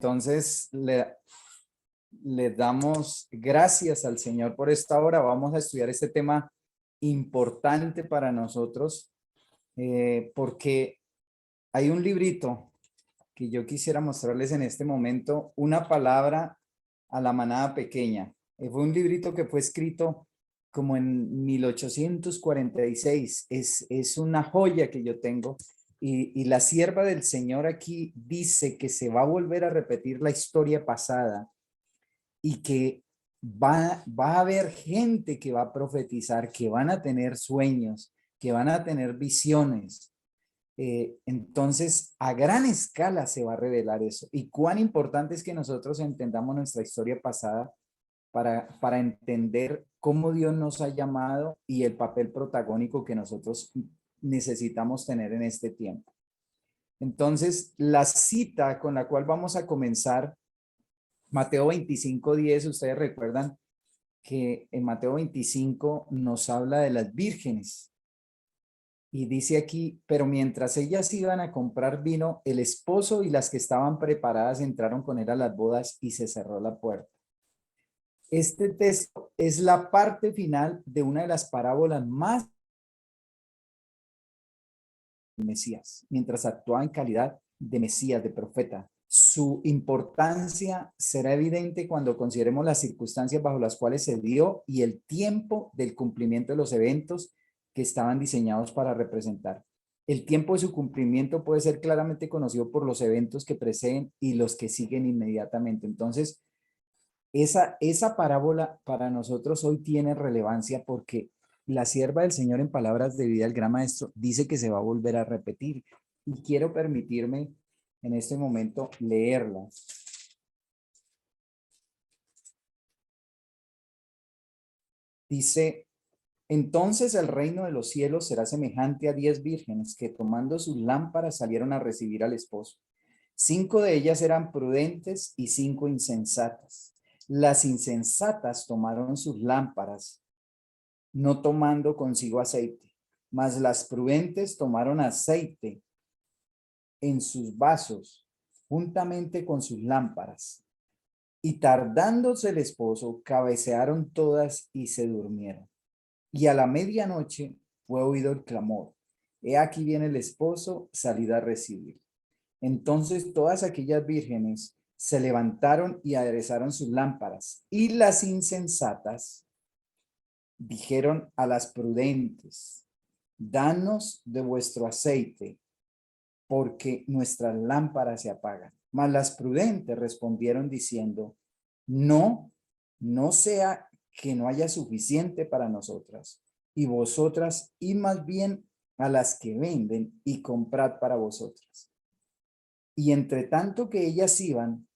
Entonces, le damos gracias al Señor por esta hora. Vamos a estudiar este tema importante para nosotros, porque hay un librito que yo quisiera mostrarles en este momento, Una palabra a la manada pequeña. Fue un librito que fue escrito como en 1846. Es una joya que yo tengo. Y la sierva del Señor aquí dice que se va a volver a repetir la historia pasada y que va a haber gente que va a profetizar, que van a tener sueños, que van a tener visiones. Entonces, a gran escala se va a revelar eso. Y cuán importante es que nosotros entendamos nuestra historia pasada para entender cómo Dios nos ha llamado y el papel protagónico que nosotros necesitamos tener en este tiempo. Entonces, la cita con la cual vamos a comenzar, Mateo 25:10, ustedes recuerdan que en Mateo 25 nos habla de las vírgenes. Y dice aquí, pero mientras ellas iban a comprar vino, el esposo y las que estaban preparadas entraron con él a las bodas y se cerró la puerta. Este texto es la parte final de una de las parábolas más de Mesías, mientras actuaba en calidad de Mesías, de profeta. Su importancia será evidente cuando consideremos las circunstancias bajo las cuales se dio y el tiempo del cumplimiento de los eventos que estaban diseñados para representar. El tiempo de su cumplimiento puede ser claramente conocido por los eventos que preceden y los que siguen inmediatamente. Entonces, esa parábola para nosotros hoy tiene relevancia porque la sierva del Señor, en palabras de vida, el gran maestro, dice que se va a volver a repetir. Y quiero permitirme en este momento leerla. Dice, entonces el reino de los cielos será semejante a 10 vírgenes que tomando sus lámparas salieron a recibir al esposo. 5 de ellas eran prudentes y 5 insensatas. Las insensatas tomaron sus lámparas, no tomando consigo aceite, mas las prudentes tomaron aceite en sus vasos, juntamente con sus lámparas. Y tardándose el esposo, cabecearon todas y se durmieron. Y a la medianoche fue oído el clamor: He aquí viene el esposo, salid a recibir. Entonces todas aquellas vírgenes se levantaron y aderezaron sus lámparas. Y las insensatas dijeron a las prudentes: Danos de vuestro aceite, porque nuestras lámparas se apagan. Mas las prudentes respondieron diciendo: No, no sea que no haya suficiente para nosotras y vosotras, y más bien a las que venden y comprad para vosotras. Y entre tanto que ellas iban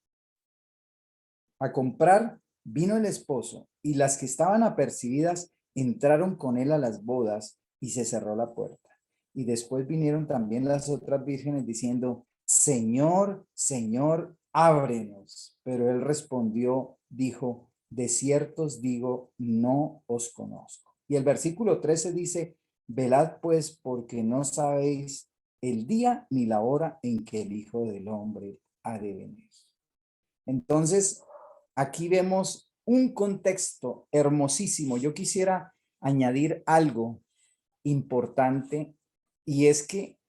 a comprar, vino el esposo, y las que estaban apercibidas entraron con él a las bodas, y se cerró la puerta. Y después vinieron también las otras vírgenes diciendo: Señor, Señor, ábrenos. Pero él respondió, dijo: de cierto os digo, no os conozco. Y el versículo 13 dice: velad pues, porque no sabéis el día ni la hora en que el Hijo del Hombre ha de venir. Entonces, aquí vemos un contexto hermosísimo. Yo quisiera añadir algo importante, y es que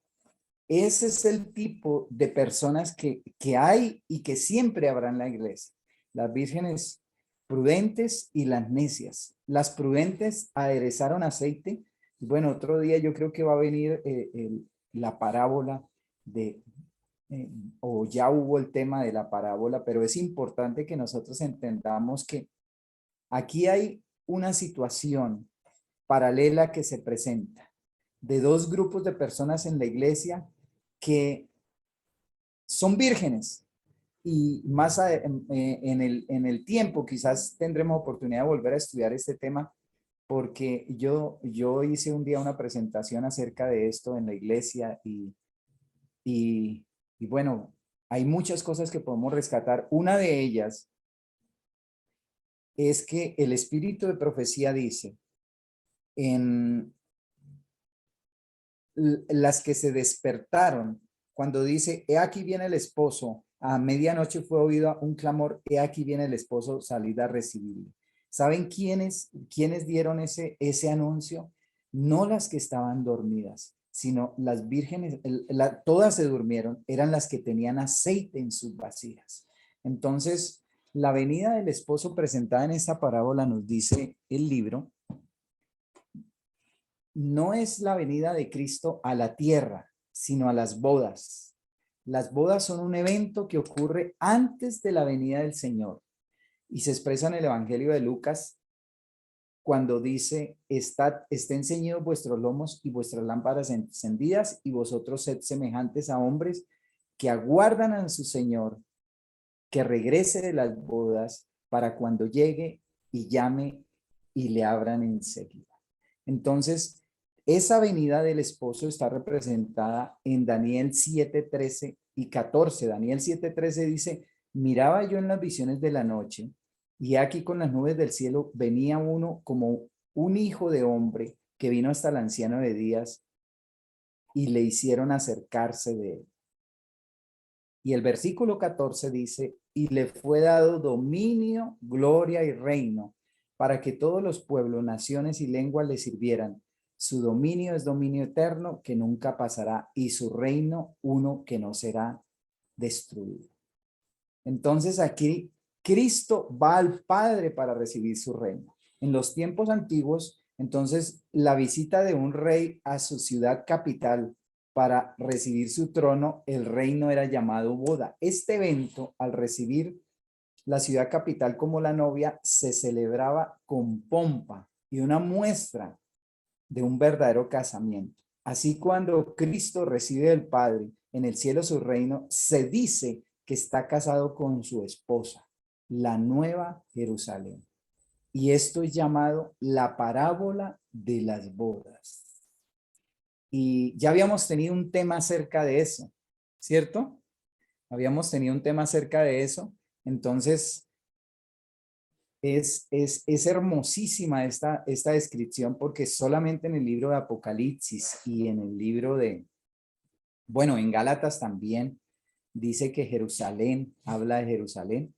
ese es el tipo de personas que hay y que siempre habrá en la iglesia: las vírgenes prudentes y las necias. Las prudentes aderezaron aceite. Y bueno, otro día yo creo que va a venir la parábola de, o ya hubo el tema de la parábola, pero es importante que nosotros entendamos que aquí hay una situación paralela que se presenta de dos grupos de personas en la iglesia que son vírgenes. Y más en el tiempo quizás tendremos oportunidad de volver a estudiar este tema, porque yo hice un día una presentación acerca de esto en la iglesia y, y bueno, hay muchas cosas que podemos rescatar. Una de ellas es que el espíritu de profecía dice en las que se despertaron, cuando dice: he aquí viene el esposo, A medianoche fue oído un clamor, he aquí viene el esposo, salid a recibirle. ¿Saben quiénes dieron ese anuncio? No las que estaban dormidas, sino las vírgenes, todas se durmieron, eran las que tenían aceite en sus vasijas. Entonces, la venida del esposo presentada en esta parábola, nos dice el libro, no es la venida de Cristo a la tierra, sino a las bodas. Las bodas son un evento que ocurre antes de la venida del Señor y se expresa en el Evangelio de Lucas cuando dice, estén ceñidos vuestros lomos y vuestras lámparas encendidas y vosotros sed semejantes a hombres que aguardan a su Señor que regrese de las bodas para cuando llegue y llame y le abran enseguida. Entonces, esa venida del esposo está representada en Daniel 7:13 y 14. Daniel 7:13 dice, miraba yo en las visiones de la noche y aquí con las nubes del cielo venía uno como un hijo de hombre que vino hasta el anciano de días y le hicieron acercarse de él. Y el versículo 14 dice, y le fue dado dominio, gloria y reino para que todos los pueblos, naciones y lenguas le sirvieran. Su dominio es dominio eterno que nunca pasará y su reino uno que no será destruido. Entonces aquí Cristo va al Padre para recibir su reino. En los tiempos antiguos, entonces la visita de un rey a su ciudad capital para recibir su trono, el reino era llamado boda. Este evento, al recibir la ciudad capital como la novia, se celebraba con pompa y una muestra de un verdadero casamiento. Así cuando Cristo recibe del Padre en el cielo su reino, se dice que está casado con su esposa, la nueva Jerusalén. Y esto es llamado la parábola de las bodas. Y ya habíamos tenido un tema acerca de eso, ¿cierto? Habíamos tenido un tema acerca de eso. Entonces, es hermosísima esta descripción porque solamente en el libro de Apocalipsis y en el libro de, bueno, en Gálatas también dice que Jerusalén, habla de Jerusalén.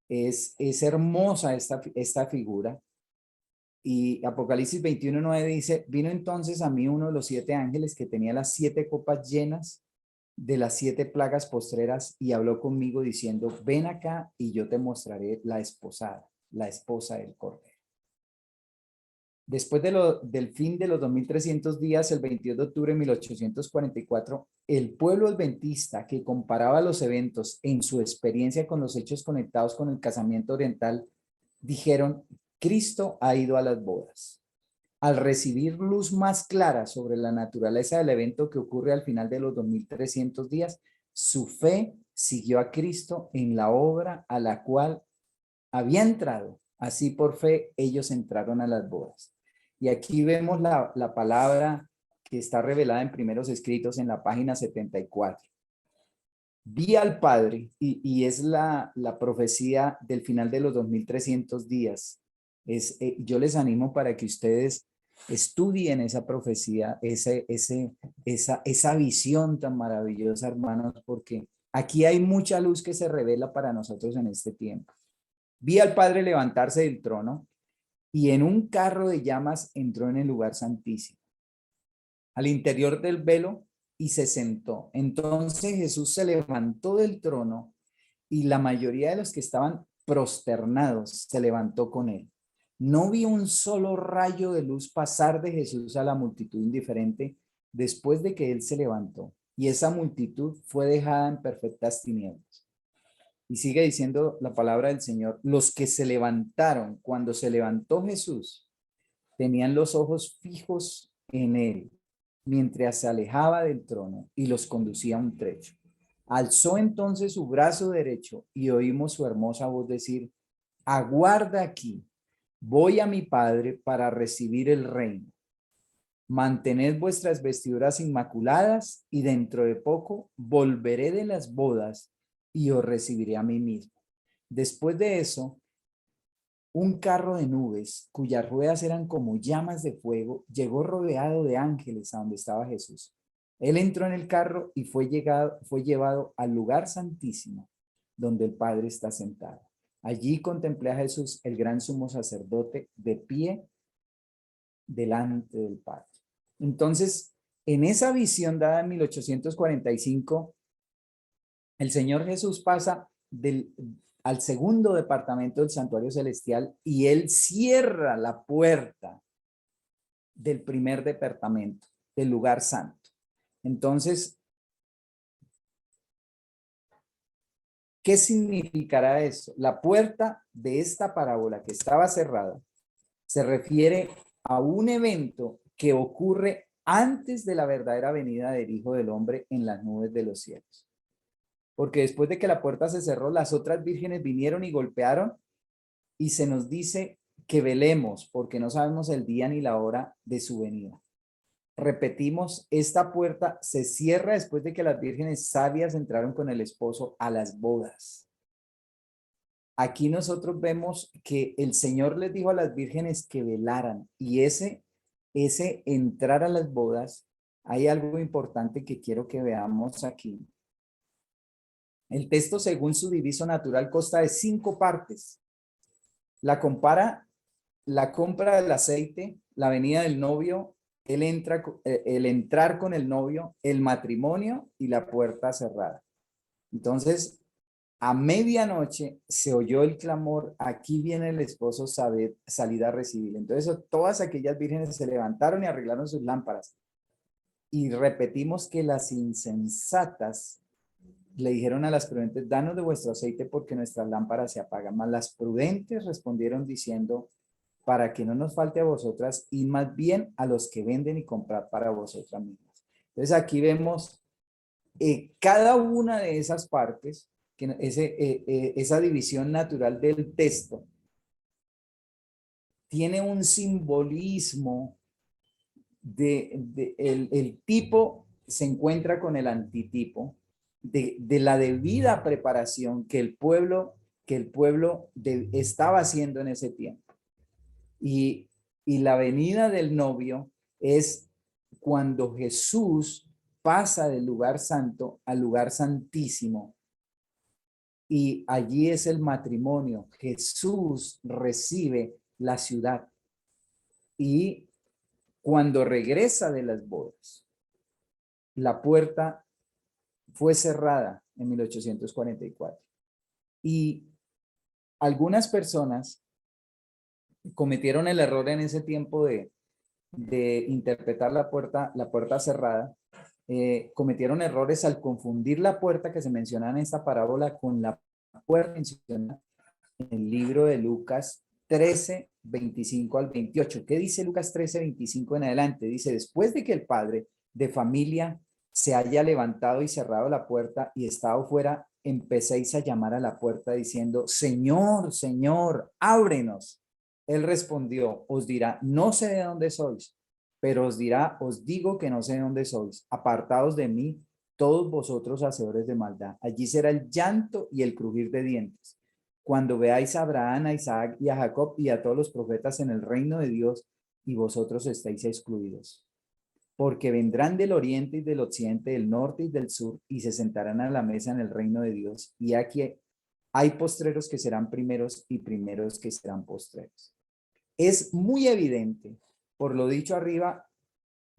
Es hermosa esta figura. Y Apocalipsis 21:9 dice, vino entonces a mí uno de los 7 ángeles que tenía las 7 copas llenas de las 7 plagas postreras y habló conmigo diciendo, ven acá y yo te mostraré la esposa del Cordero. Después del fin de los 2300 días, el 22 de octubre de 1844, el pueblo adventista que comparaba los eventos en su experiencia con los hechos conectados con el casamiento oriental, dijeron, Cristo ha ido a las bodas. Al recibir luz más clara sobre la naturaleza del evento que ocurre al final de los 2300 días, su fe siguió a Cristo en la obra a la cual había entrado. Así por fe ellos entraron a las bodas. Y aquí vemos la palabra que está revelada en primeros escritos en la página 74. Vi al Padre y es la profecía del final de los 2300 días. Yo les animo para que ustedes estudien esa profecía, esa visión tan maravillosa, hermanos, porque aquí hay mucha luz que se revela para nosotros en este tiempo. Vi al Padre levantarse del trono y en un carro de llamas entró en el lugar santísimo, al interior del velo y se sentó. Entonces Jesús se levantó del trono y la mayoría de los que estaban prosternados se levantó con él. No vi un solo rayo de luz pasar de Jesús a la multitud indiferente después de que él se levantó, y esa multitud fue dejada en perfectas tinieblas. Y sigue diciendo la palabra del Señor, los que se levantaron cuando se levantó Jesús, tenían los ojos fijos en él, mientras se alejaba del trono y los conducía a un trecho. Alzó entonces su brazo derecho y oímos su hermosa voz decir, aguarda aquí, voy a mi Padre para recibir el reino. Mantened vuestras vestiduras inmaculadas y dentro de poco volveré de las bodas y os recibiré a mí mismo. Después de eso, un carro de nubes, cuyas ruedas eran como llamas de fuego, llegó rodeado de ángeles a donde estaba Jesús. Él entró en el carro y fue llevado al lugar santísimo, donde el Padre está sentado. Allí contemplé a Jesús, el gran sumo sacerdote, de pie delante del Padre. Entonces, en esa visión dada en 1845, el Señor Jesús pasa al segundo departamento del santuario celestial y él cierra la puerta del primer departamento, del lugar santo. Entonces, ¿qué significará eso? La puerta de esta parábola que estaba cerrada se refiere a un evento que ocurre antes de la verdadera venida del Hijo del Hombre en las nubes de los cielos. Porque después de que la puerta se cerró, las otras vírgenes vinieron y golpearon y se nos dice que velemos porque no sabemos el día ni la hora de su venida. Repetimos, esta puerta se cierra después de que las vírgenes sabias entraron con el esposo a las bodas. Aquí nosotros vemos que el Señor les dijo a las vírgenes que velaran y ese entrar a las bodas, hay algo importante que quiero que veamos aquí. El texto, según su diviso natural, consta de 5 partes. La compara, la compra del aceite, la venida del novio, el entrar con el novio, el matrimonio y la puerta cerrada. Entonces, a medianoche se oyó el clamor, aquí viene el esposo, salida a recibir. Entonces, todas aquellas vírgenes se levantaron y arreglaron sus lámparas. Y repetimos que las insensatas le dijeron a las prudentes, danos de vuestro aceite porque nuestras lámparas se apagan. Mas las prudentes respondieron diciendo, para que no nos falte a vosotras, y más bien a los que venden y comprar para vosotras mismas. Entonces aquí vemos cada una de esas partes, que esa división natural del texto, tiene un simbolismo el tipo se encuentra con el antitipo de la debida preparación que el pueblo estaba haciendo en ese tiempo. Y la venida del novio es cuando Jesús pasa del lugar santo al lugar santísimo. Y allí es el matrimonio. Jesús recibe la ciudad. Y cuando regresa de las bodas, la puerta fue cerrada en 1844. Y algunas personas cometieron el error en ese tiempo de interpretar la puerta cerrada. Cometieron errores al confundir la puerta que se menciona en esta parábola con la puerta mencionada en el libro de Lucas 13, 25 al 28. ¿Qué dice Lucas 13, 25 en adelante? Dice, después de que el padre de familia se haya levantado y cerrado la puerta y estado fuera, empecéis a llamar a la puerta diciendo, Señor, Señor, ábrenos. Él respondió, os dirá, no sé de dónde sois, pero os dirá, os digo que no sé de dónde sois. Apartaos de mí, todos vosotros hacedores de maldad. Allí será el llanto y el crujir de dientes. Cuando veáis a Abraham, a Isaac y a Jacob y a todos los profetas en el reino de Dios, y vosotros estáis excluidos. Porque vendrán del oriente y del occidente, del norte y del sur, y se sentarán a la mesa en el reino de Dios. Y aquí hay postreros que serán primeros y primeros que serán postreros. Es muy evidente, por lo dicho arriba,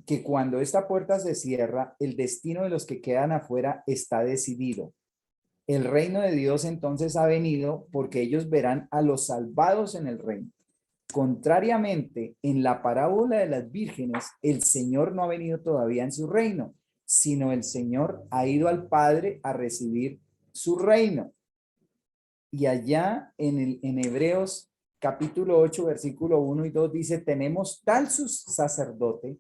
que cuando esta puerta se cierra, el destino de los que quedan afuera está decidido. El reino de Dios entonces ha venido porque ellos verán a los salvados en el reino. Contrariamente, en la parábola de las vírgenes, el Señor no ha venido todavía en su reino, sino el Señor ha ido al Padre a recibir su reino. Y allá en Hebreos capítulo 8, versículo 1 y 2 dice, tenemos tal sacerdote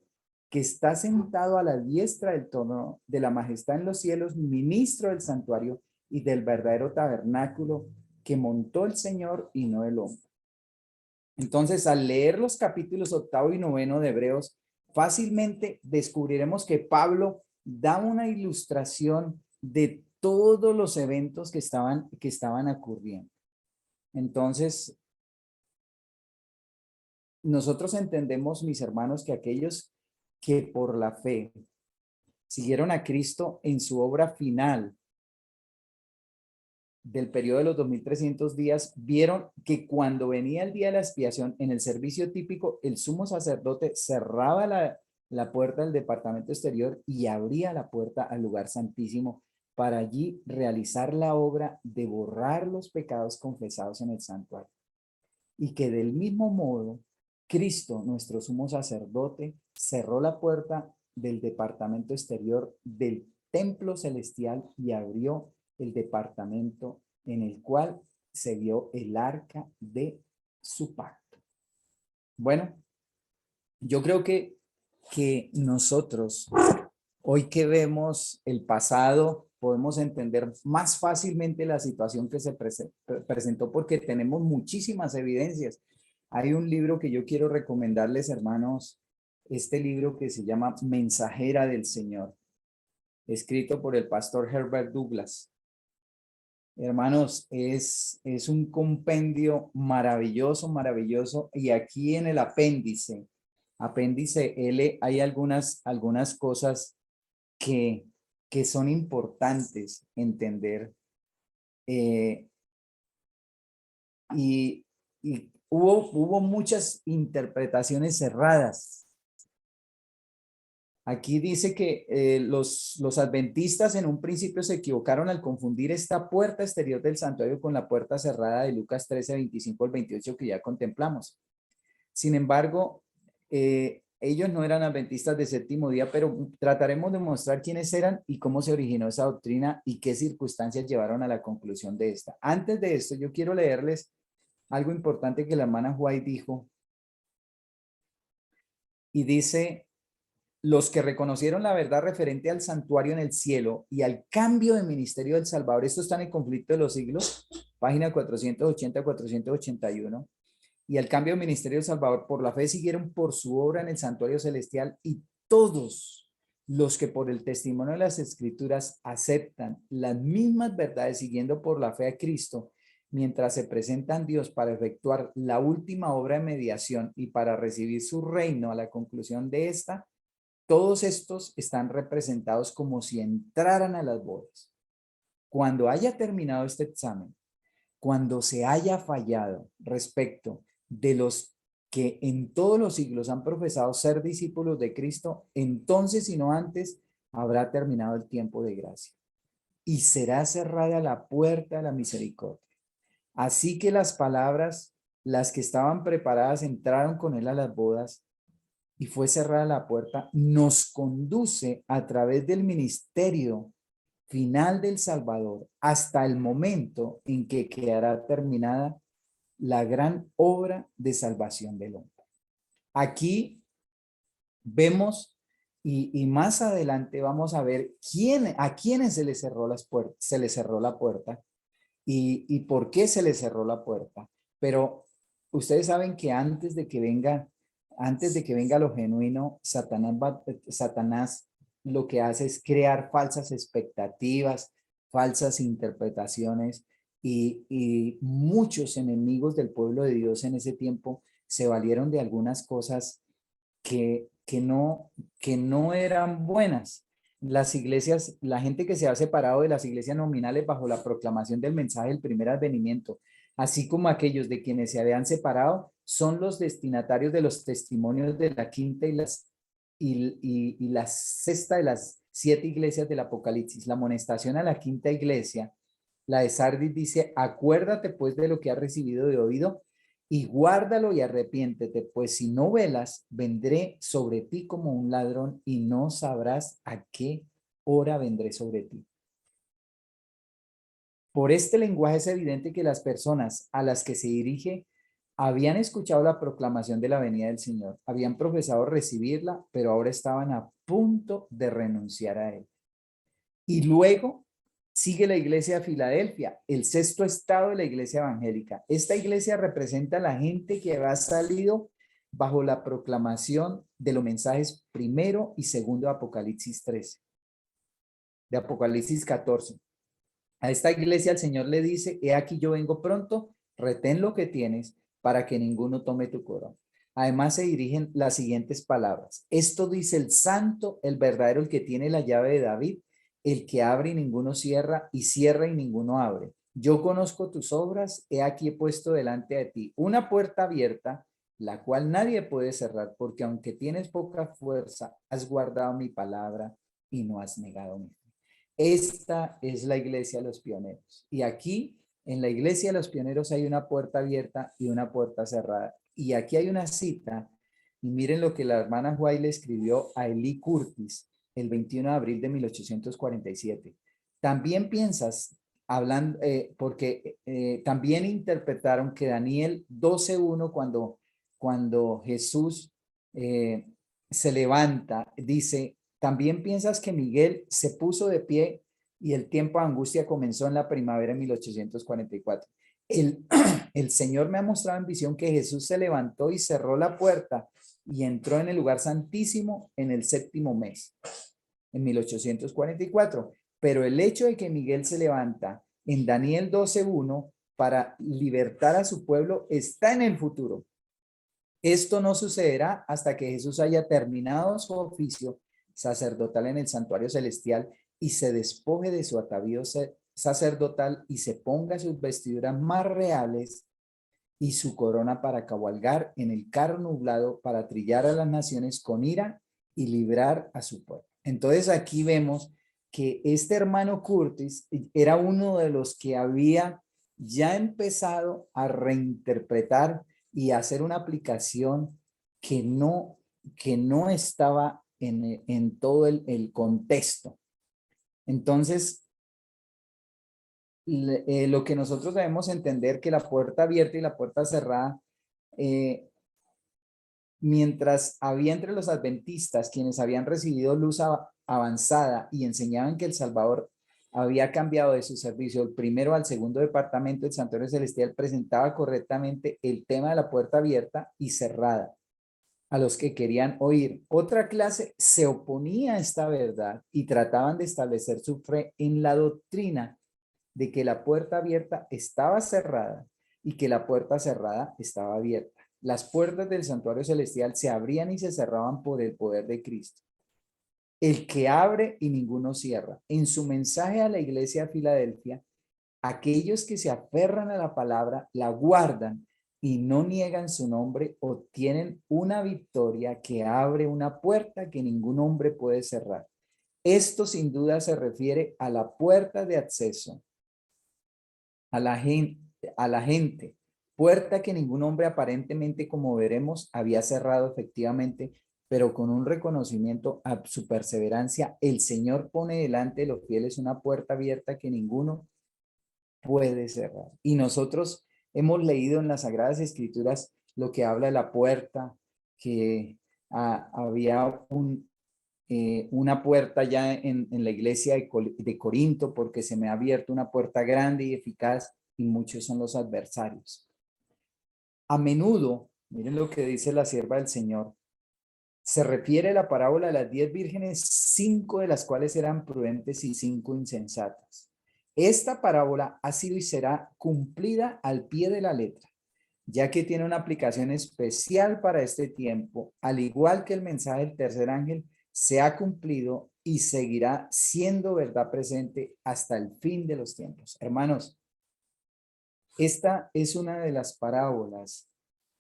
que está sentado a la diestra del trono de la majestad en los cielos, ministro del santuario y del verdadero tabernáculo que montó el Señor y no el hombre. Entonces, al leer los capítulos 8 y 9 de Hebreos, fácilmente descubriremos que Pablo da una ilustración de todos los eventos que estaban ocurriendo. Entonces, nosotros entendemos, mis hermanos, que aquellos que por la fe siguieron a Cristo en su obra final del periodo de los 2300 días, vieron que cuando venía el día de la expiación, en el servicio típico, el sumo sacerdote cerraba la puerta del departamento exterior y abría la puerta al lugar santísimo para allí realizar la obra de borrar los pecados confesados en el santuario. Y que del mismo modo, Cristo, nuestro sumo sacerdote, cerró la puerta del departamento exterior del templo celestial y abrió el departamento en el cual se vio el arca de su pacto. Bueno, yo creo que nosotros, hoy que vemos el pasado, podemos entender más fácilmente la situación que se presentó porque tenemos muchísimas evidencias. Hay un libro que yo quiero recomendarles, hermanos, este libro que se llama Mensajera del Señor, escrito por el pastor Herbert Douglas. Hermanos, es un compendio maravilloso, maravilloso. Y aquí en el apéndice L, hay algunas cosas que, que son importantes entender. Eh, y hubo muchas interpretaciones cerradas. Aquí dice que los adventistas en un principio se equivocaron al confundir esta puerta exterior del santuario con la puerta cerrada de Lucas 13, 25 al 28 que ya contemplamos. Sin embargo, ellos no eran adventistas de séptimo día, pero trataremos de mostrar quiénes eran y cómo se originó esa doctrina y qué circunstancias llevaron a la conclusión de esta. Antes de esto, yo quiero leerles algo importante que la hermana White dijo. Y dice: los que reconocieron la verdad referente al santuario en el cielo y al cambio de ministerio del Salvador, esto está en el conflicto de los siglos, página 480-481, y al cambio de ministerio del Salvador por la fe siguieron por su obra en el santuario celestial, y todos los que por el testimonio de las escrituras aceptan las mismas verdades siguiendo por la fe a Cristo, mientras se presentan Dios para efectuar la última obra de mediación y para recibir su reino a la conclusión de esta, todos estos están representados como si entraran a las bodas. Cuando haya terminado este examen, cuando se haya fallado respecto de los que en todos los siglos han profesado ser discípulos de Cristo, entonces y no antes habrá terminado el tiempo de gracia y será cerrada la puerta de la misericordia. Así que las palabras, las que estaban preparadas, entraron con él a las bodas y fue cerrada la puerta, nos conduce a través del ministerio final del Salvador hasta el momento en que quedará terminada la gran obra de salvación del hombre. Aquí vemos y más adelante vamos a ver a quiénes se les cerró la puerta y por qué se les cerró la puerta. Pero ustedes saben que antes de que venga lo genuino, Satanás lo que hace es crear falsas expectativas, falsas interpretaciones, y muchos enemigos del pueblo de Dios en ese tiempo se valieron de algunas cosas que no eran buenas. Las iglesias, la gente que se ha separado de las iglesias nominales bajo la proclamación del mensaje del primer advenimiento, así como aquellos de quienes se habían separado, son los destinatarios de los testimonios de la quinta y la sexta de las 7 iglesias del Apocalipsis. La amonestación a la quinta iglesia, la de Sardis, dice: acuérdate pues de lo que has recibido de oído y guárdalo y arrepiéntete, pues si no velas, vendré sobre ti como un ladrón y no sabrás a qué hora vendré sobre ti. Por este lenguaje es evidente que las personas a las que se dirige habían escuchado la proclamación de la venida del Señor, habían profesado recibirla, pero ahora estaban a punto de renunciar a él. Y luego sigue la iglesia de Filadelfia, el sexto estado de la iglesia evangélica. Esta iglesia representa a la gente que ha salido bajo la proclamación de los mensajes primero y segundo de Apocalipsis 13, de Apocalipsis 14. A esta iglesia el Señor le dice: he aquí yo vengo pronto, retén lo que tienes para que ninguno tome tu corona. Además se dirigen las siguientes palabras. Esto dice el santo, el verdadero, el que tiene la llave de David, el que abre y ninguno cierra, y cierra y ninguno abre. Yo conozco tus obras, he aquí he puesto delante de ti una puerta abierta, la cual nadie puede cerrar, porque aunque tienes poca fuerza, has guardado mi palabra y no has negado mi fe. Esta es la iglesia de los pioneros. Y aquí, en la iglesia de los pioneros, hay una puerta abierta y una puerta cerrada. Y aquí hay una cita, y miren lo que la hermana White le escribió a Eli Curtis el 21 de abril de 1847. También piensas, hablando, porque también interpretaron que Daniel 12:1, cuando Jesús se levanta, dice, también piensas que Miguel se puso de pie y el tiempo de angustia comenzó en la primavera de 1844. El, el Señor me ha mostrado en visión que Jesús se levantó y cerró la puerta y entró en el lugar santísimo en el séptimo mes, en 1844. Pero el hecho de que Miguel se levanta en Daniel 12:1 para libertar a su pueblo está en el futuro. Esto no sucederá hasta que Jesús haya terminado su oficio sacerdotal en el santuario celestial y se despoje de su atavío sacerdotal y se ponga sus vestiduras más reales y su corona para cabalgar en el carro nublado para trillar a las naciones con ira y librar a su pueblo. Entonces aquí vemos que este hermano Curtis era uno de los que había ya empezado a reinterpretar y a hacer una aplicación que no estaba en todo el contexto. Entonces, lo que nosotros debemos entender que la puerta abierta y la puerta cerrada, mientras había entre los adventistas quienes habían recibido luz avanzada y enseñaban que el Salvador había cambiado de su servicio del primero al segundo departamento, el Santuario Celestial presentaba correctamente el tema de la puerta abierta y cerrada a los que querían oír. Otra clase se oponía a esta verdad y trataban de establecer su fe en la doctrina de que la puerta abierta estaba cerrada y que la puerta cerrada estaba abierta. Las puertas del santuario celestial se abrían y se cerraban por el poder de Cristo, el que abre y ninguno cierra. En su mensaje a la iglesia de Filadelfia, aquellos que se aferran a la palabra, la guardan y no niegan su nombre, obtienen una victoria que abre una puerta que ningún hombre puede cerrar. Esto sin duda se refiere a la puerta de acceso a la gente, puerta que ningún hombre aparentemente, como veremos, había cerrado efectivamente, pero con un reconocimiento a su perseverancia, el Señor pone delante de los fieles una puerta abierta que ninguno puede cerrar. Y nosotros hemos leído en las Sagradas Escrituras lo que habla de la puerta, que había una puerta ya en la iglesia de Corinto, porque se me ha abierto una puerta grande y eficaz y muchos son los adversarios. A menudo, miren lo que dice la sierva del Señor, se refiere a la parábola de las 10 vírgenes, 5 de las cuales eran prudentes y 5 insensatas. Esta parábola ha sido y será cumplida al pie de la letra, ya que tiene una aplicación especial para este tiempo, al igual que el mensaje del tercer ángel se ha cumplido y seguirá siendo verdad presente hasta el fin de los tiempos. Hermanos, esta es una de las parábolas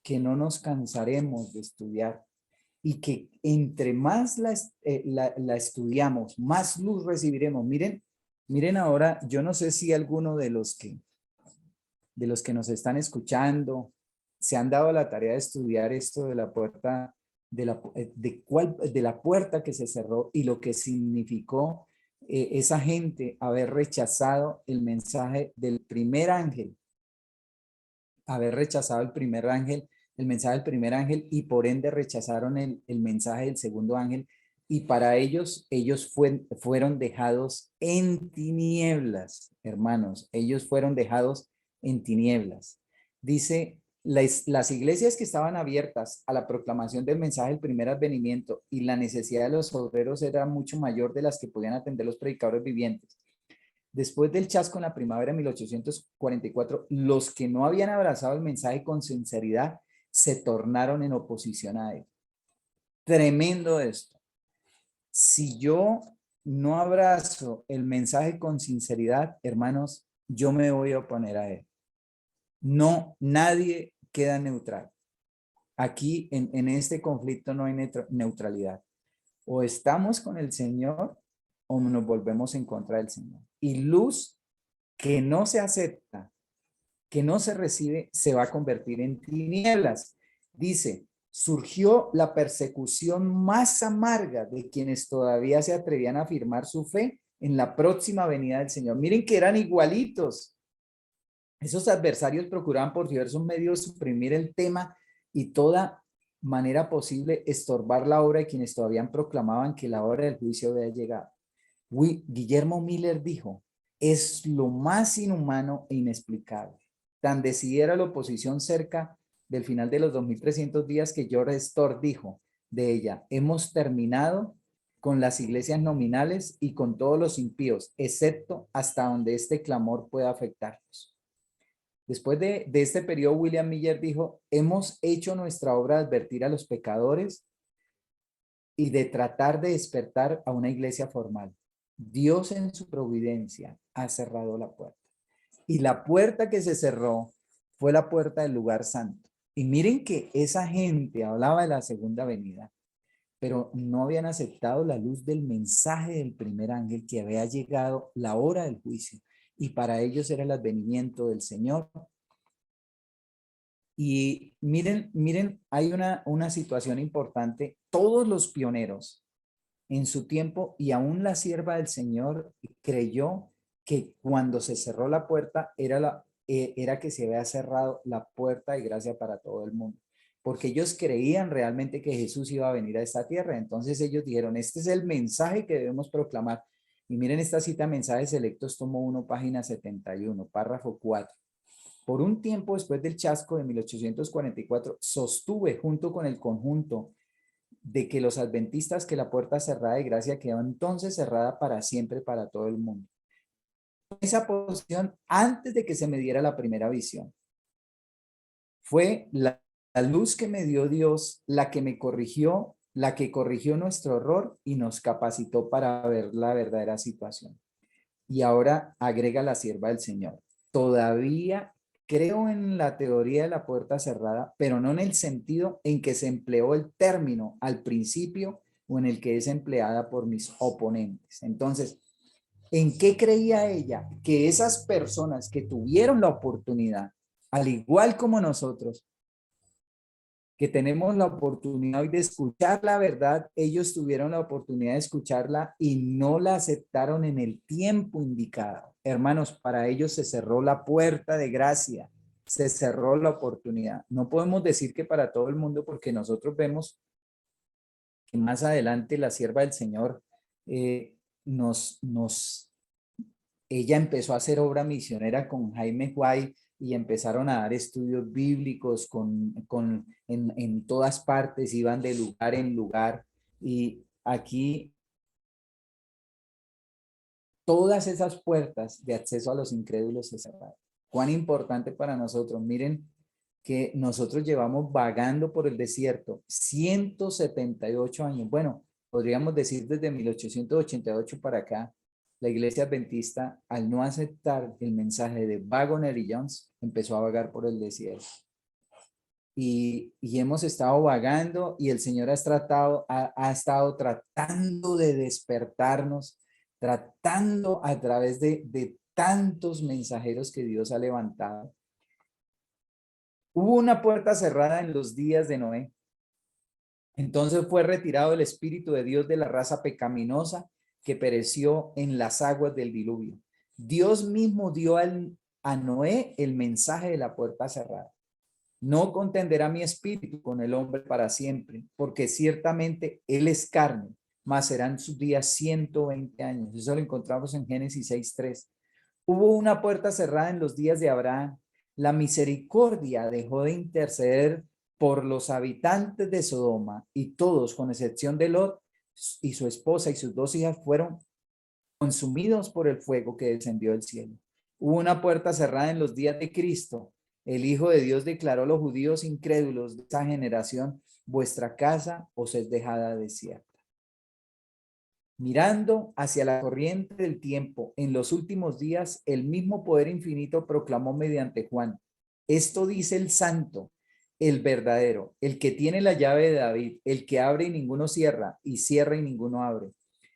que no nos cansaremos de estudiar y que entre más la estudiamos, más luz recibiremos. Miren ahora, yo no sé si alguno de los que nos están escuchando se han dado la tarea de estudiar esto de la puerta, de la puerta que se cerró y lo que significó esa gente haber rechazado el mensaje del primer ángel, haber rechazado el mensaje del primer ángel y por ende rechazaron el mensaje del segundo ángel y para ellos fueron dejados en tinieblas, hermanos, ellos fueron dejados en tinieblas. Dice, las iglesias que estaban abiertas a la proclamación del mensaje del primer advenimiento y la necesidad de los obreros era mucho mayor de las que podían atender los predicadores vivientes. Después del chasco en la primavera de 1844, los que no habían abrazado el mensaje con sinceridad se tornaron en oposición a él. Tremendo esto. Si yo no abrazo el mensaje con sinceridad, hermanos, yo me voy a oponer a él. No, nadie queda neutral. Aquí en este conflicto no hay neutralidad. O estamos con el Señor o nos volvemos en contra del Señor. Y luz que no se acepta, que no se recibe, se va a convertir en tinieblas. Dice, surgió la persecución más amarga de quienes todavía se atrevían a afirmar su fe en la próxima venida del Señor. Miren que eran igualitos. Esos adversarios procuraban por diversos medios suprimir el tema y toda manera posible estorbar la obra de quienes todavía proclamaban que la hora del juicio había llegado. Guillermo Miller dijo, es lo más inhumano e inexplicable. Tan decidida era la oposición cerca del final de los 2300 días que George Storr dijo de ella, hemos terminado con las iglesias nominales y con todos los impíos, excepto hasta donde este clamor pueda afectarlos. Después de este periodo, William Miller dijo, hemos hecho nuestra obra de advertir a los pecadores y de tratar de despertar a una iglesia formal. Dios en su providencia ha cerrado la puerta. Y la puerta que se cerró fue la puerta del lugar santo. Y miren que esa gente hablaba de la segunda venida, pero no habían aceptado la luz del mensaje del primer ángel que había llegado la hora del juicio. Y para ellos era el advenimiento del Señor. Y miren, hay una situación importante. Todos los pioneros en su tiempo y aún la sierva del Señor creyó que cuando se cerró la puerta era que se había cerrado la puerta de gracia para todo el mundo, porque ellos creían realmente que Jesús iba a venir a esta tierra. Entonces ellos dijeron, este es el mensaje que debemos proclamar. Y miren esta cita, Mensajes Selectos, tomo 1, página 71, párrafo 4. Por un tiempo después del chasco de 1844, sostuve junto con el conjunto de que los adventistas que la puerta cerrada de gracia quedó entonces cerrada para siempre para todo el mundo. Esa posición antes de que se me diera la primera visión. Fue la luz que me dio Dios, la que me corrigió, la que corrigió nuestro error y nos capacitó para ver la verdadera situación. Y ahora agrega la sierva del Señor. Todavía creo en la teoría de la puerta cerrada, pero no en el sentido en que se empleó el término al principio o en el que es empleada por mis oponentes. Entonces, ¿en qué creía ella? Que esas personas que tuvieron la oportunidad, al igual como nosotros, que tenemos la oportunidad hoy de escuchar la verdad, ellos tuvieron la oportunidad de escucharla y no la aceptaron en el tiempo indicado. Hermanos, para ellos se cerró la puerta de gracia, se cerró la oportunidad. No podemos decir que para todo el mundo, porque nosotros vemos que más adelante la sierva del Señor ella empezó a hacer obra misionera con Jaime White y empezaron a dar estudios bíblicos en todas partes, iban de lugar en lugar. Y aquí todas esas puertas de acceso a los incrédulos se cerraron. Cuán importante para nosotros. Miren que nosotros llevamos vagando por el desierto 178 años. Bueno, podríamos decir desde 1888 para acá. La iglesia adventista, al no aceptar el mensaje de Waggoner y Jones, empezó a vagar por el desierto. Y hemos estado vagando y el Señor ha estado tratando de despertarnos, tratando a través de tantos mensajeros que Dios ha levantado. Hubo una puerta cerrada en los días de Noé. Entonces fue retirado el Espíritu de Dios de la raza pecaminosa que pereció en las aguas del diluvio. Dios mismo dio a Noé el mensaje de la puerta cerrada. No contenderá mi espíritu con el hombre para siempre, porque ciertamente él es carne, mas serán sus días 120 años. Eso lo encontramos en Génesis 6:3. Hubo una puerta cerrada en los días de Abraham. La misericordia dejó de interceder por los habitantes de Sodoma y todos, con excepción de Lot y su esposa y sus 2 hijas, fueron consumidos por el fuego que descendió del cielo. Hubo una puerta cerrada en los días de Cristo. El Hijo de Dios declaró a los judíos incrédulos de esa generación: vuestra casa os es dejada desierta. Mirando hacia la corriente del tiempo, en los últimos días, el mismo poder infinito proclamó mediante Juan: esto dice el santo, el verdadero, el que tiene la llave de David, el que abre y ninguno cierra, y cierra y ninguno abre.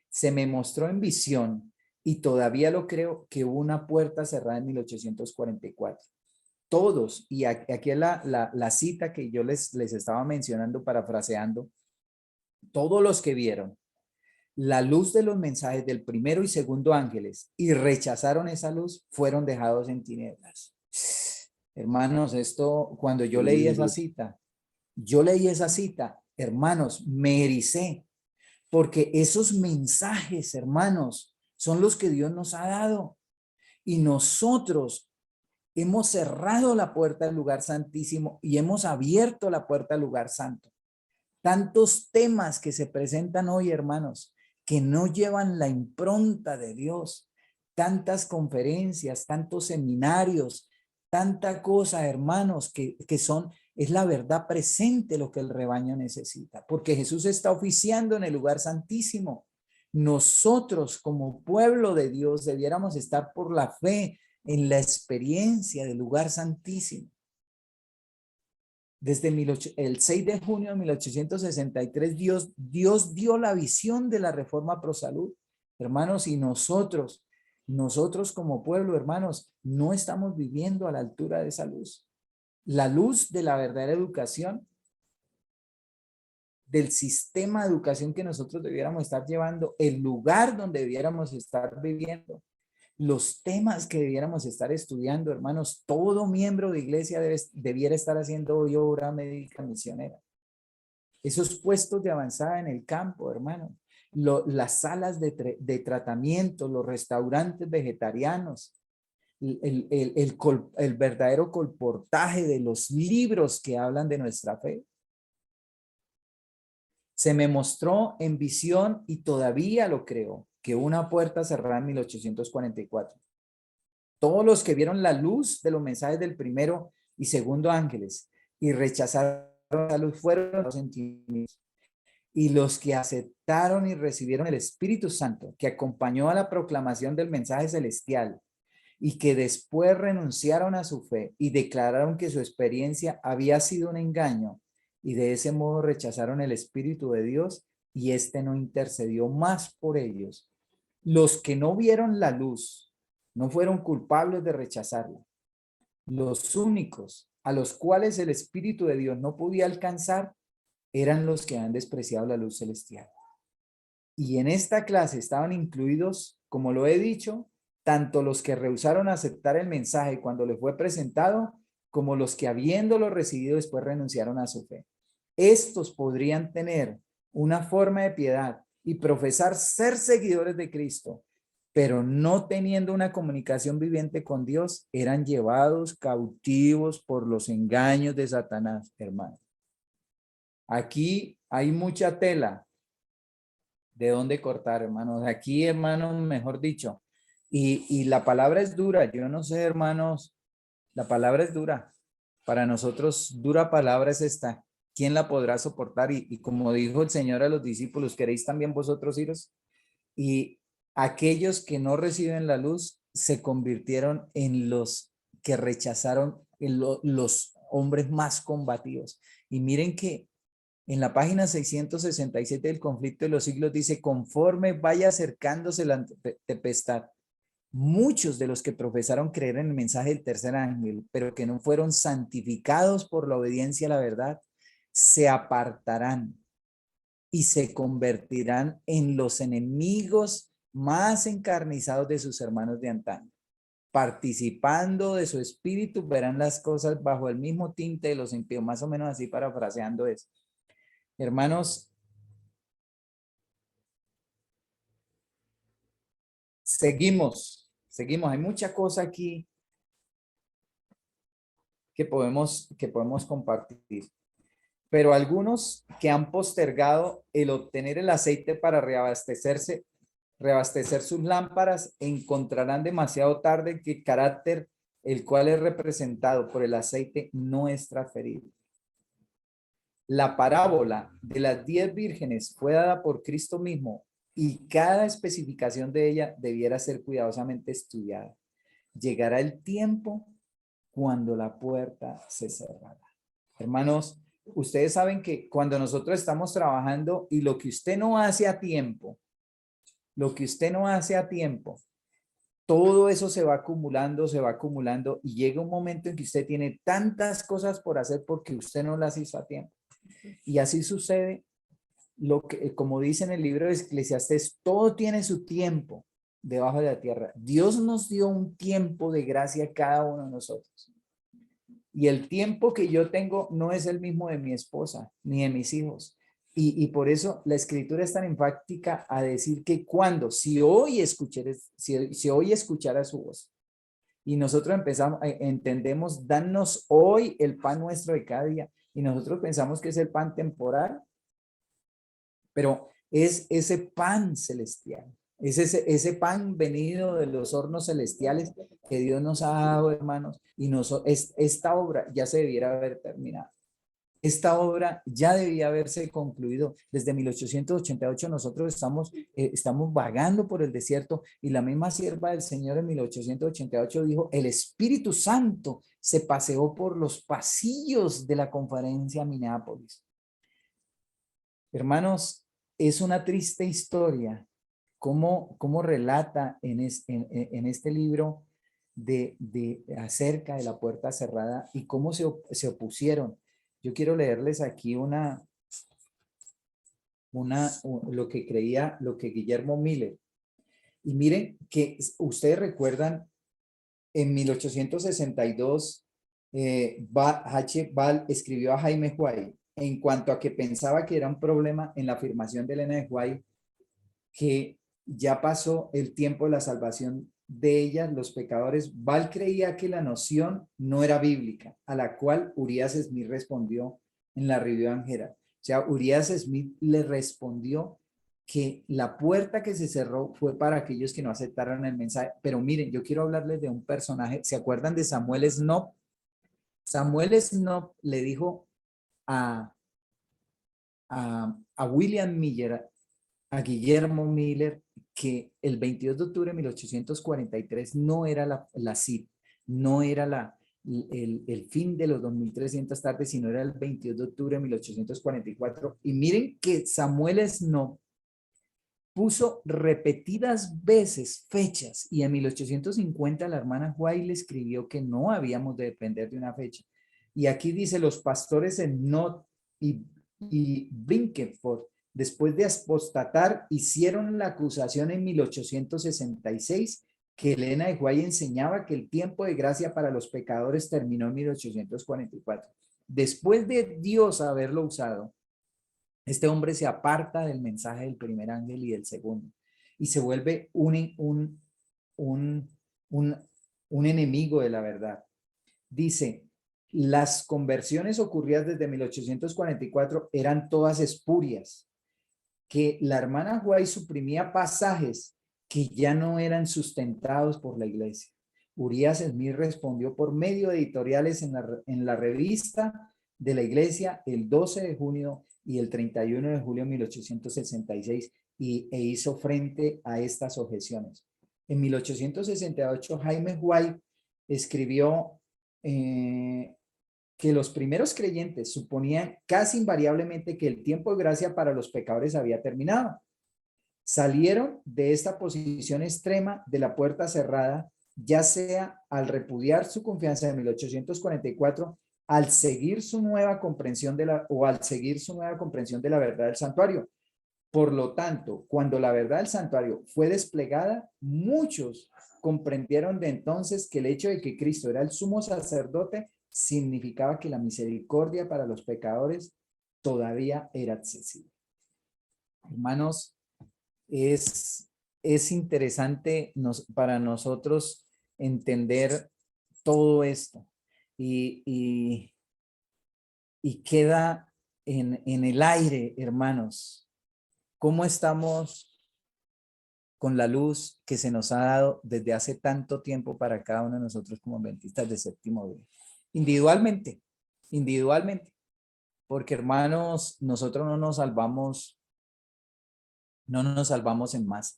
Se me mostró en visión, y todavía lo creo, que hubo una puerta cerrada en 1844. Todos, y aquí es la cita que yo les estaba mencionando, parafraseando, todos los que vieron la luz de los mensajes del primero y segundo ángeles y rechazaron esa luz, fueron dejados en tinieblas. Hermanos, esto, cuando yo leí esa cita, hermanos, me ericé, porque esos mensajes, hermanos, son los que Dios nos ha dado, y nosotros hemos cerrado la puerta del lugar santísimo y hemos abierto la puerta al lugar santo. Tantos temas que se presentan hoy, hermanos, que no llevan la impronta de Dios. Tantas conferencias, tantos seminarios, tanta cosa, hermanos, que es la verdad presente lo que el rebaño necesita, porque Jesús está oficiando en el lugar santísimo. Nosotros como pueblo de Dios debiéramos estar por la fe en la experiencia del lugar santísimo. Desde el 6 de junio de 1863, Dios dio la visión de la reforma pro salud, hermanos, y nosotros como pueblo, hermanos, no estamos viviendo a la altura de esa luz. La luz de la verdadera educación, del sistema de educación que nosotros debiéramos estar llevando, el lugar donde debiéramos estar viviendo, los temas que debiéramos estar estudiando, hermanos. Todo miembro de iglesia debiera estar haciendo hoy obra médica misionera. Esos puestos de avanzada en el campo, hermanos. Las salas de tratamiento, los restaurantes vegetarianos, el verdadero colportaje de los libros que hablan de nuestra fe. Se me mostró en visión, y todavía lo creo, que una puerta cerrada en 1844. Todos los que vieron la luz de los mensajes del primero y segundo ángeles y rechazaron la luz fueron los sentimientos. Y los que aceptaron y recibieron el Espíritu Santo, que acompañó a la proclamación del mensaje celestial, y que después renunciaron a su fe y declararon que su experiencia había sido un engaño, y de ese modo rechazaron el Espíritu de Dios, y éste no intercedió más por ellos. Los que no vieron la luz no fueron culpables de rechazarla. Los únicos a los cuales el Espíritu de Dios no podía alcanzar eran los que han despreciado la luz celestial. Y en esta clase estaban incluidos, como lo he dicho, tanto los que rehusaron aceptar el mensaje cuando les fue presentado, como los que habiéndolo recibido después renunciaron a su fe. Estos podrían tener una forma de piedad y profesar ser seguidores de Cristo, pero no teniendo una comunicación viviente con Dios, eran llevados cautivos por los engaños de Satanás, hermano. Aquí hay mucha tela de dónde cortar, hermanos. Aquí, hermanos, mejor dicho, y la palabra es dura. Yo no sé, hermanos, la palabra es dura. Para nosotros, dura palabra es esta. ¿Quién la podrá soportar? Y como dijo el Señor a los discípulos, ¿queréis también vosotros iros? Y aquellos que no reciben la luz se convirtieron en los que rechazaron, en los hombres más combativos. Y miren que en la página 667 del Conflicto de los Siglos dice: conforme vaya acercándose la tempestad, muchos de los que profesaron creer en el mensaje del tercer ángel, pero que no fueron santificados por la obediencia a la verdad, se apartarán y se convertirán en los enemigos más encarnizados de sus hermanos de antaño. Participando de su espíritu, verán las cosas bajo el mismo tinte de los impíos, más o menos así, parafraseando eso. Hermanos, seguimos. Hay mucha cosa aquí que podemos compartir. Pero algunos que han postergado el obtener el aceite para reabastecer sus lámparas, encontrarán demasiado tarde que el carácter el cual es representado por el aceite no es transferible. La parábola de las 10 vírgenes fue dada por Cristo mismo y cada especificación de ella debiera ser cuidadosamente estudiada. Llegará el tiempo cuando la puerta se cerrará. Hermanos, ustedes saben que cuando nosotros estamos trabajando y lo que usted no hace a tiempo, todo eso se va acumulando y llega un momento en que usted tiene tantas cosas por hacer porque usted no las hizo a tiempo. Y así sucede lo que, como dice en el libro de Eclesiastés, todo tiene su tiempo debajo de la tierra. Dios nos dio un tiempo de gracia a cada uno de nosotros. Y el tiempo que yo tengo no es el mismo de mi esposa ni de mis hijos. Y por eso la escritura es tan enfática a decir que si hoy escuchara su voz y nosotros entendemos, danos hoy el pan nuestro de cada día y nosotros pensamos que es el pan temporal, pero es ese pan celestial, es ese pan venido de los hornos celestiales que Dios nos ha dado, hermanos, y esta obra ya se debiera haber terminado. Esta obra ya debía haberse concluido. Desde 1888 nosotros estamos vagando por el desierto y la misma sierva del Señor en 1888 dijo, el Espíritu Santo se paseó por los pasillos de la conferencia Minneapolis. Hermanos, es una triste historia cómo relata en este libro acerca de la puerta cerrada y cómo se opusieron. Yo quiero leerles aquí lo que Guillermo Miller. Y miren que ustedes recuerdan, en 1862, H. Ball escribió a Jaime White en cuanto a que pensaba que era un problema en la afirmación de Elena de White, que ya pasó el tiempo de la salvación de ellas, los pecadores. Ball creía que la noción no era bíblica, a la cual Urias Smith respondió en la Review and Herald. O sea, Urias Smith le respondió que la puerta que se cerró fue para aquellos que no aceptaron el mensaje. Pero miren, yo quiero hablarles de un personaje. ¿Se acuerdan de Samuel Snow? Samuel Snow le dijo a William Miller, a Guillermo Miller, que el 22 de octubre de 1843 no era la cita, no era el fin de los 2300 tardes, sino era el 22 de octubre de 1844. Y miren que Samuel Snow puso repetidas veces fechas y en 1850 la hermana White le escribió que no habíamos de depender de una fecha. Y aquí dice, los pastores en Knott y Brinkeford, después de apostatar, hicieron la acusación en 1866 que Elena de White enseñaba que el tiempo de gracia para los pecadores terminó en 1844. Después de Dios haberlo usado, este hombre se aparta del mensaje del primer ángel y del segundo y se vuelve un enemigo de la verdad. Dice, las conversiones ocurridas desde 1844 eran todas espurias, que la hermana White suprimía pasajes que ya no eran sustentados por la iglesia. Urias Smith respondió por medio de editoriales en la revista de la iglesia el 12 de junio y el 31 de julio de 1866 e hizo frente a estas objeciones. En 1868 Jaime White escribió que los primeros creyentes suponían casi invariablemente que el tiempo de gracia para los pecadores había terminado. Salieron de esta posición extrema de la puerta cerrada, ya sea al repudiar su confianza en 1844, al seguir su nueva comprensión de la verdad del santuario. Por lo tanto, cuando la verdad del santuario fue desplegada, muchos comprendieron de entonces que el hecho de que Cristo era el sumo sacerdote significaba que la misericordia para los pecadores todavía era accesible. Hermanos, es interesante para nosotros entender todo esto y queda en el aire, hermanos, cómo estamos con la luz que se nos ha dado desde hace tanto tiempo para cada uno de nosotros como adventistas de séptimo día. Individualmente, individualmente, porque hermanos, nosotros no nos salvamos en masa.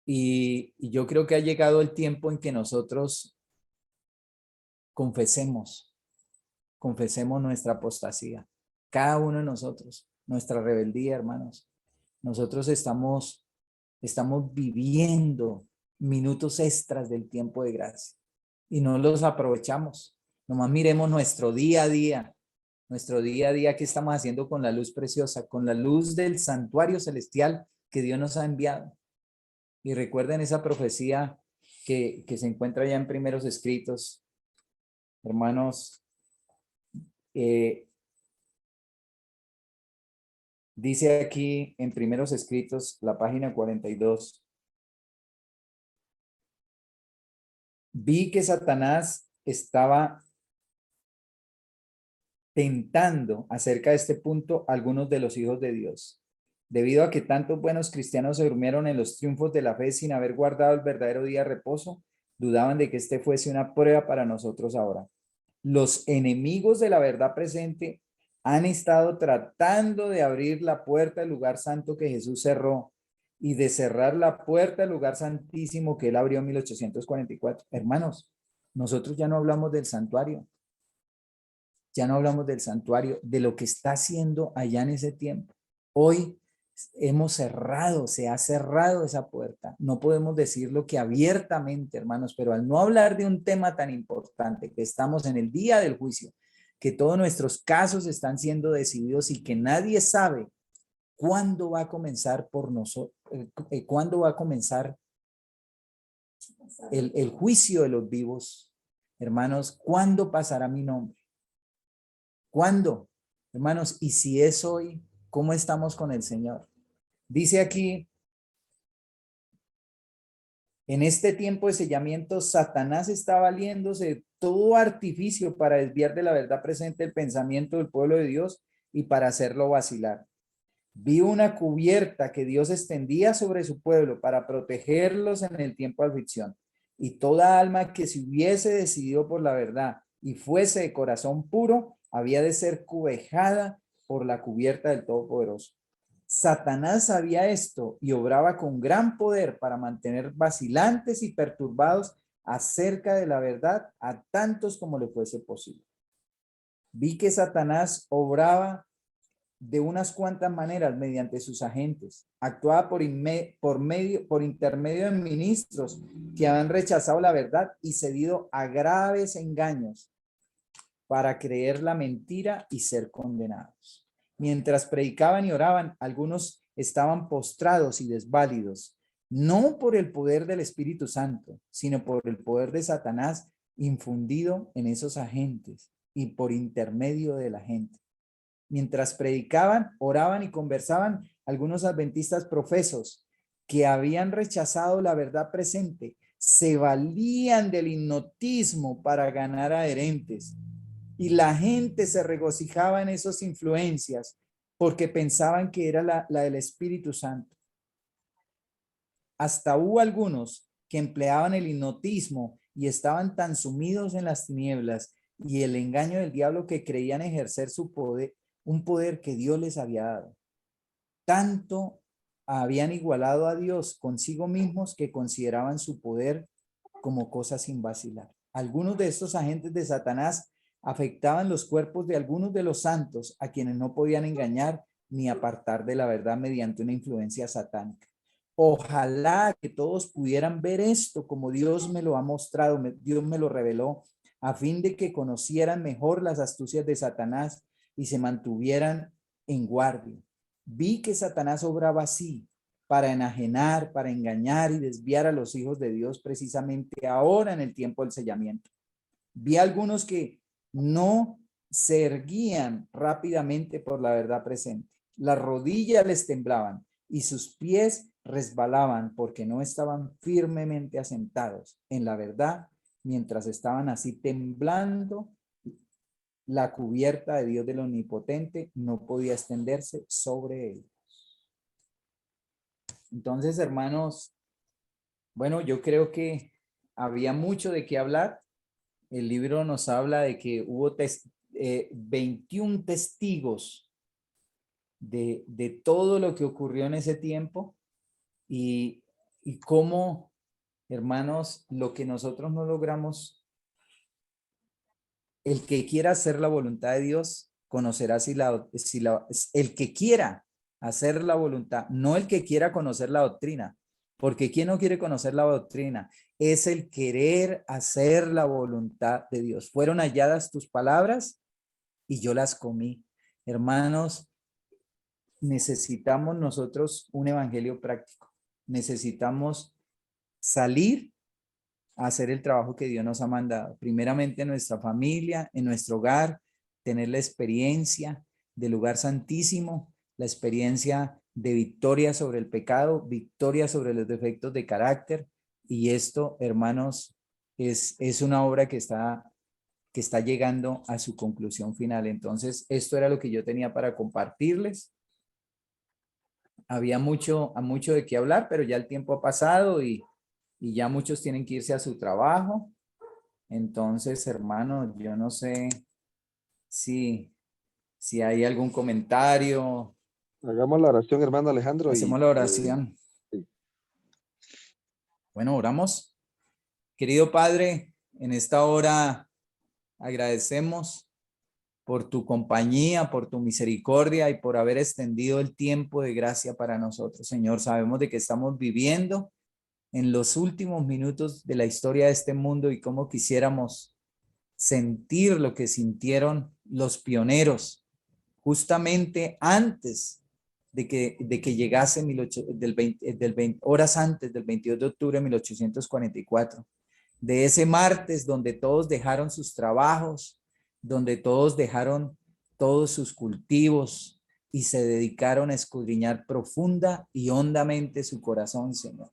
Y yo creo que ha llegado el tiempo en que nosotros confesemos nuestra apostasía, cada uno de nosotros, nuestra rebeldía, hermanos. Nosotros estamos viviendo minutos extras del tiempo de gracia y no los aprovechamos. Nomás miremos nuestro día a día que estamos haciendo con la luz preciosa, con la luz del santuario celestial que Dios nos ha enviado. Y recuerden esa profecía que se encuentra ya en primeros escritos, hermanos. Dice aquí en primeros escritos, la página 42, vi que Satanás estaba tentando acerca de este punto a algunos de los hijos de Dios, debido a que tantos buenos cristianos se durmieron en los triunfos de la fe sin haber guardado el verdadero día de reposo, dudaban de que este fuese una prueba para nosotros ahora. Los enemigos de la verdad presente han estado tratando de abrir la puerta del lugar santo que Jesús cerró y de cerrar la puerta del lugar santísimo que él abrió en 1844. Hermanos, nosotros ya no hablamos del santuario, de lo que está haciendo allá en ese tiempo. Hoy se ha cerrado esa puerta. No podemos decirlo que abiertamente, hermanos, pero al no hablar de un tema tan importante, que estamos en el día del juicio, que todos nuestros casos están siendo decididos y que nadie sabe cuándo va a comenzar por nosotros, cuándo va a comenzar el juicio de los vivos, hermanos, ¿cuándo pasará mi nombre? ¿Cuándo? Hermanos, y si es hoy, ¿cómo estamos con el Señor? Dice aquí, en este tiempo de sellamiento, Satanás está valiéndose de todo artificio para desviar de la verdad presente el pensamiento del pueblo de Dios y para hacerlo vacilar. Vi una cubierta que Dios extendía sobre su pueblo para protegerlos en el tiempo de aflicción. Y toda alma que se hubiese decidido por la verdad y fuese de corazón puro, había de ser cubejada por la cubierta del Todopoderoso. Satanás sabía esto y obraba con gran poder para mantener vacilantes y perturbados acerca de la verdad a tantos como le fuese posible. Vi que Satanás obraba de unas cuantas maneras mediante sus agentes. Actuaba por intermedio de ministros que han rechazado la verdad y cedido a graves engaños para creer la mentira y ser condenados. Mientras predicaban y oraban, algunos estaban postrados y desválidos, no por el poder del Espíritu Santo, sino por el poder de Satanás infundido en esos agentes y por intermedio de la gente. Mientras predicaban, oraban y conversaban, algunos adventistas profesos que habían rechazado la verdad presente se valían del hipnotismo para ganar adherentes. Y la gente se regocijaba en esas influencias porque pensaban que era la del Espíritu Santo. Hasta hubo algunos que empleaban el hipnotismo y estaban tan sumidos en las tinieblas y el engaño del diablo que creían ejercer su poder, un poder que Dios les había dado. Tanto habían igualado a Dios consigo mismos que consideraban su poder como cosa sin vacilar. Algunos de estos agentes de Satanás afectaban los cuerpos de algunos de los santos a quienes no podían engañar ni apartar de la verdad mediante una influencia satánica. Ojalá que todos pudieran ver esto como Dios me lo ha mostrado, Dios me lo reveló, a fin de que conocieran mejor las astucias de Satanás y se mantuvieran en guardia. Vi que Satanás obraba así para enajenar, para engañar y desviar a los hijos de Dios precisamente ahora en el tiempo del sellamiento. Vi a algunos que no se erguían rápidamente por la verdad presente. Las rodillas les temblaban y sus pies resbalaban porque no estaban firmemente asentados en la verdad. Mientras estaban así temblando, la cubierta de Dios del Omnipotente no podía extenderse sobre ellos. Entonces, hermanos, bueno, yo creo que había mucho de qué hablar. El libro nos habla de que hubo 21 testigos de todo lo que ocurrió en ese tiempo y cómo, hermanos, lo que nosotros no logramos, el que quiera hacer la voluntad de Dios, conocerá el que quiera hacer la voluntad, no el que quiera conocer la doctrina, porque quien no quiere conocer la doctrina es el querer hacer la voluntad de Dios. Fueron halladas tus palabras y yo las comí. Hermanos, necesitamos nosotros un evangelio práctico. Necesitamos salir a hacer el trabajo que Dios nos ha mandado. Primeramente en nuestra familia, en nuestro hogar, tener la experiencia del lugar santísimo, la experiencia de victoria sobre el pecado, victoria sobre los defectos de carácter. Y esto, hermanos, es una obra que está llegando a su conclusión final. Entonces, esto era lo que yo tenía para compartirles. Había mucho de qué hablar, pero ya el tiempo ha pasado y ya muchos tienen que irse a su trabajo. Entonces, hermano, yo no sé si hay algún comentario. Hagamos la oración, hermano Alejandro. Hacemos la oración. Sí. Bueno, oramos. Querido Padre, en esta hora agradecemos por tu compañía, por tu misericordia y por haber extendido el tiempo de gracia para nosotros, Señor. Sabemos de que estamos viviendo en los últimos minutos de la historia de este mundo y cómo quisiéramos sentir lo que sintieron los pioneros justamente antes de que llegase horas antes del 22 de octubre de 1844, de ese martes donde todos dejaron sus trabajos, donde todos dejaron todos sus cultivos y se dedicaron a escudriñar profunda y hondamente su corazón, Señor.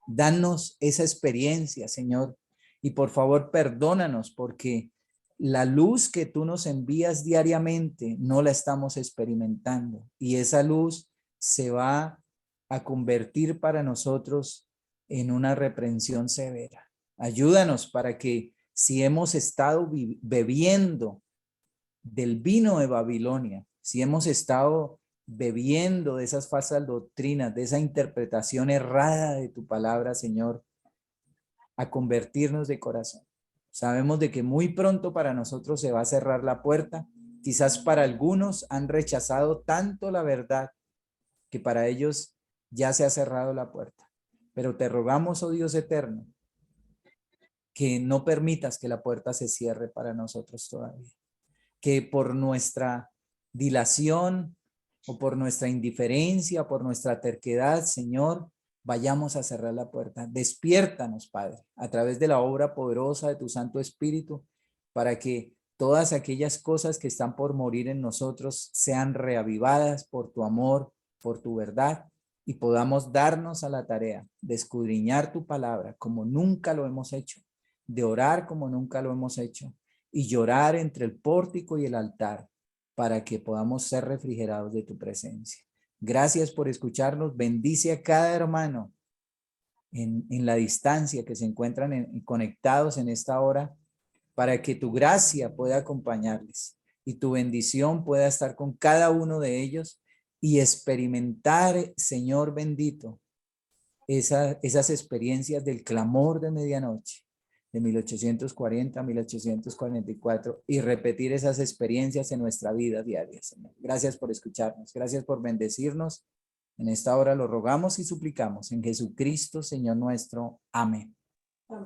Danos esa experiencia, Señor, y por favor perdónanos porque la luz que tú nos envías diariamente no la estamos experimentando y esa luz se va a convertir para nosotros en una reprensión severa. Ayúdanos para que si hemos estado bebiendo del vino de Babilonia, si hemos estado bebiendo de esas falsas doctrinas, de esa interpretación errada de tu palabra, Señor, a convertirnos de corazón. Sabemos de que muy pronto para nosotros se va a cerrar la puerta. Quizás para algunos han rechazado tanto la verdad que para ellos ya se ha cerrado la puerta. Pero te rogamos, oh Dios eterno, que no permitas que la puerta se cierre para nosotros todavía. Que por nuestra dilación o por nuestra indiferencia, por nuestra terquedad, Señor, vayamos a cerrar la puerta. Despiértanos, Padre, a través de la obra poderosa de tu Santo Espíritu, para que todas aquellas cosas que están por morir en nosotros sean reavivadas por tu amor, por tu verdad, y podamos darnos a la tarea de escudriñar tu palabra como nunca lo hemos hecho, de orar como nunca lo hemos hecho, y llorar entre el pórtico y el altar para que podamos ser refrigerados de tu presencia. Gracias por escucharnos. Bendice a cada hermano en la distancia que se encuentran conectados en esta hora para que tu gracia pueda acompañarles y tu bendición pueda estar con cada uno de ellos y experimentar, Señor bendito, esas experiencias del clamor de medianoche de 1840 a 1844 y repetir esas experiencias en nuestra vida diaria, Señor. Gracias por escucharnos, gracias por bendecirnos. En esta hora lo rogamos y suplicamos en Jesucristo, Señor nuestro. Amén.